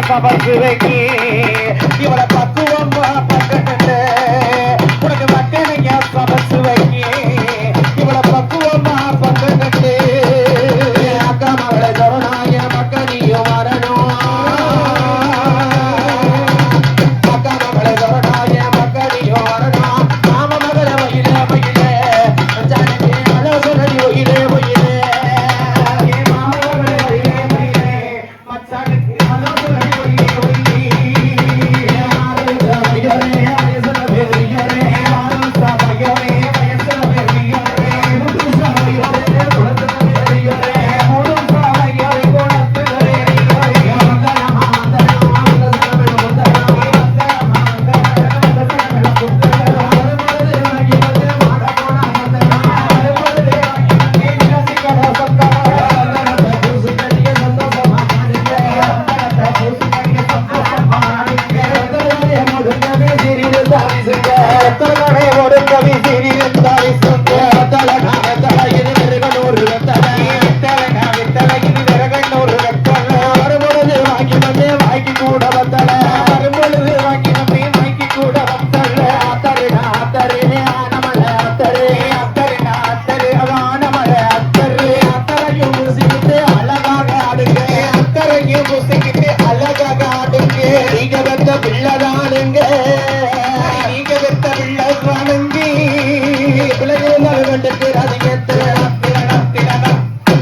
சபசு வைக்கி இவளை பக்குவமா பக்கட்டு உனக்கு மக்களையா சபசு வைக்கி இவளை பக்குவமா பக்கட்டு அக்கா மகளை தருணாய மக்களையும் வரணும் அக்கா மகளை தருணாய மக்களையும் வரணும் மாம மகளை வயிலே வயிலே ஜானகி அழகடி வயிலே வயிலே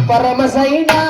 பரமசைனா